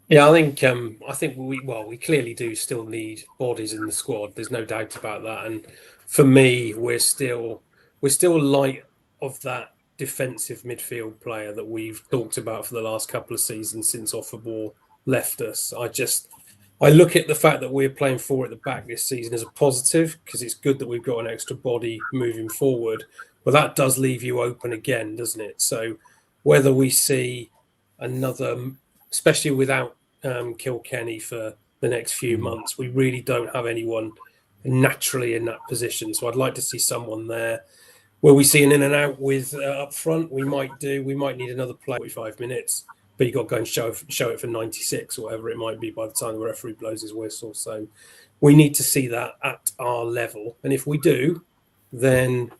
Yeah, I think we clearly do still need bodies in the squad. There's no doubt about that. And for me, we're still light of that defensive midfield player that we've talked about for the last couple of seasons since Offerball left us. I look at the fact that we're playing 4 at the back this season as a positive, because it's good that we've got an extra body moving forward. But that does leave you open again, doesn't it? So whether we see another, especially without Kilkenny for the next few months, we really don't have anyone naturally in that position. So I'd like to see someone there. Where we see an in and out with up front, we might need another player 45 minutes, but you've got to go and show it for 96 or whatever it might be by the time the referee blows his whistle. So we need to see that at our level. And if we do, then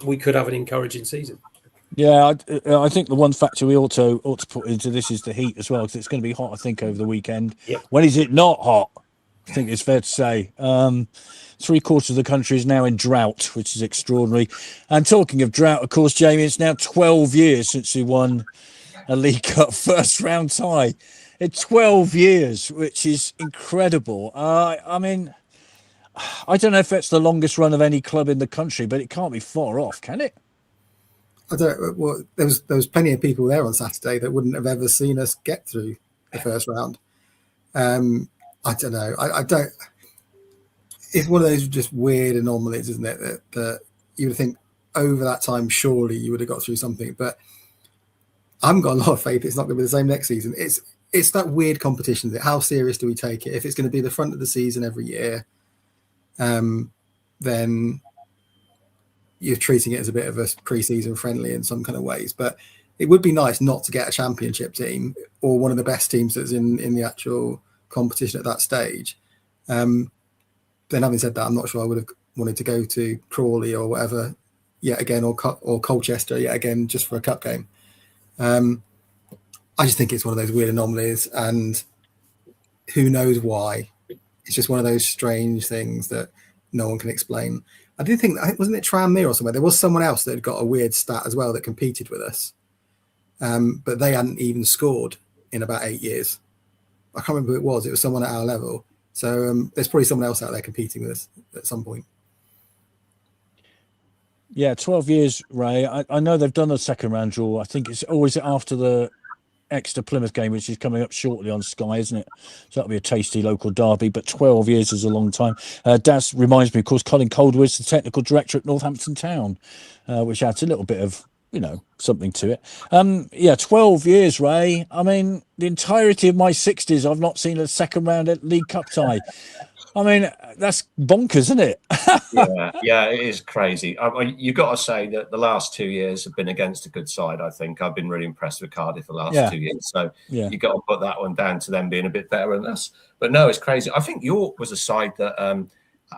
we could have an encouraging season. Yeah, I think the one factor we ought to put into this is the heat as well, because it's going to be hot, I think, over the weekend. Yep. When is it not hot? I think it's fair to say. 3/4 of the country is now in drought, which is extraordinary. And talking of drought, of course, Jamie, it's now 12 years since we won a League Cup first round tie. It's 12 years, which is incredible. I mean, I don't know if it's the longest run of any club in the country, but it can't be far off, can it? I don't. Well, there was plenty of people there on Saturday that wouldn't have ever seen us get through the first round. I don't know. I don't. It's one of those just weird anomalies, isn't it? That you would think over that time, surely you would have got through something. But I haven't got a lot of faith it's not going to be the same next season. It's that weird competition. How serious do we take it? If it's going to be the front of the season every year, then you're treating it as a bit of a pre-season friendly in some kind of ways. But it would be nice not to get a championship team or one of the best teams that's in the actual competition at that stage. Then having said that, I'm not sure I would have wanted to go to Crawley or whatever yet again, or Colchester yet again, just for a cup game. I just think it's one of those weird anomalies, and who knows why. It's just one of those strange things that no one can explain. I do think, wasn't it Tranmere or somewhere? There was someone else that had got a weird stat as well that competed with us. But they hadn't even scored in about 8 years. I can't remember who it was. It was someone at our level. So there's probably someone else out there competing with us at some point. Yeah, 12 years, Ray. I know they've done a second round draw. I think it's always after the Exeter Plymouth game, which is coming up shortly on Sky, isn't it? So that'll be a tasty local derby, but 12 years is a long time. Daz reminds me, of course, Colin Coldwood's the technical director at Northampton Town, which adds a little bit of, something to it. 12 years, Ray. I mean, the entirety of my 60s, I've not seen a second round at League Cup tie. I mean, that's bonkers, isn't it? yeah, it is crazy. You've got to say that the last 2 years have been against a good side, I think. I've been really impressed with Cardiff the last 2 years. So you've got to put that one down to them being a bit better than us. But no, it's crazy. I think York was a side that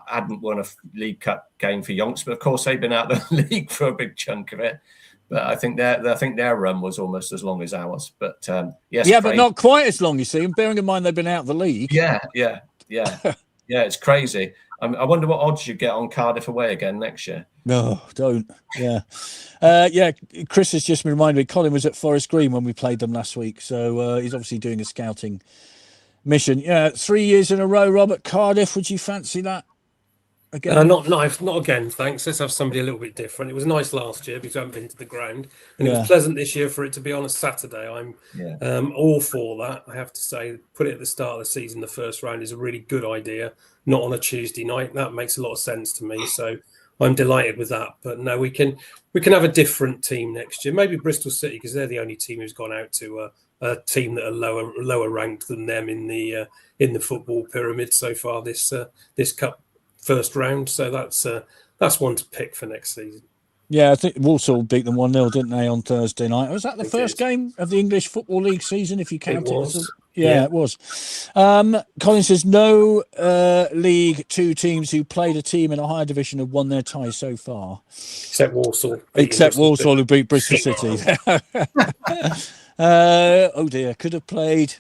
hadn't won a League Cup game for Yonks, but of course they've been out of the league for a big chunk of it. But I think their run was almost as long as ours. But yes, yeah, but not quite as long, you see. And bearing in mind they've been out of the league. Yeah. Yeah, it's crazy. I wonder what odds you get on Cardiff away again next year. No, don't. Yeah. Chris has just reminded me, Colin was at Forest Green when we played them last week. So he's obviously doing a scouting mission. Yeah, 3 years in a row, Robert. Cardiff, would you fancy that? Again? Not again, thanks. Let's have somebody a little bit different. It was nice last year because I haven't been to the ground, and it was pleasant this year for it to be on a Saturday. I'm all for that. I have to say, put it at the start of the season. The first round is a really good idea, not on a Tuesday night. That makes a lot of sense to me. So I'm delighted with that. But no, we can have a different team next year. Maybe Bristol City, because they're the only team who's gone out to a team that are lower ranked than them in the football pyramid so far this cup first round. So that's one to pick for next season. Yeah, I think Walsall beat them 1-0, didn't they, on Thursday night? Was that the first game of the English Football League season, if you count it? Was. Yeah, it was. Colin says no League Two teams who played a team in a higher division have won their tie so far. Except Walsall. Who beat Bristol City. Oh dear, could have played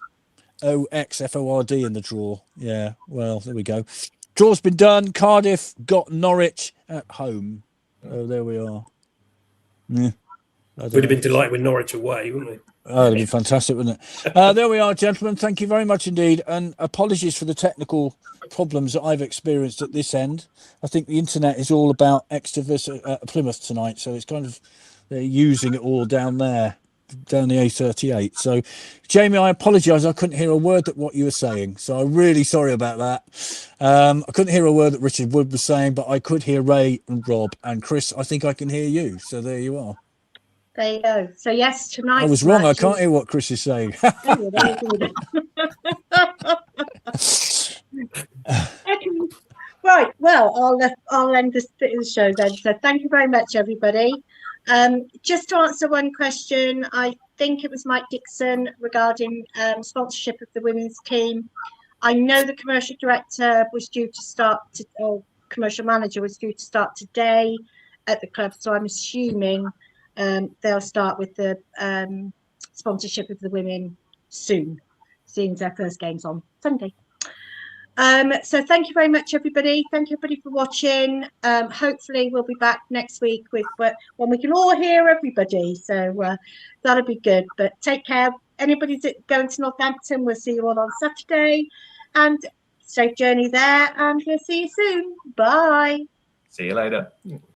OXFORD in the draw. Yeah, well, there we go. Draw's been done. Cardiff got Norwich at home. Oh, there we are. Yeah, we'd have been delighted with Norwich away, wouldn't we? Oh, that'd be fantastic, wouldn't it? There we are, gentlemen. Thank you very much indeed. And apologies for the technical problems that I've experienced at this end. I think the internet is all about Exeter versus Plymouth tonight. So it's kind of, they're using it all down there, down the A38. So, Jamie, I apologise. I couldn't hear a word that what you were saying. So I'm really sorry about that. I couldn't hear a word that Richard Wood was saying, but I could hear Ray and Rob and Chris. I think I can hear you. So there you are. There you go. So yes, tonight. I was wrong. I can't hear what Chris is saying. Right. Well, I'll end the show then. So thank you very much, everybody. Just to answer one question, I think it was Mike Dixon regarding sponsorship of the women's team. I know the commercial director was due to start, or commercial manager was due to start today at the club. So I'm assuming they'll start with the sponsorship of the women soon, seeing their first games on Sunday. So thank you very much, everybody. Thank you, everybody, for watching. Hopefully we'll be back next week when we can all hear everybody. So that'll be good. But take care. Anybody going to Northampton, we'll see you all on Saturday. And safe journey there. And we'll see you soon. Bye. See you later.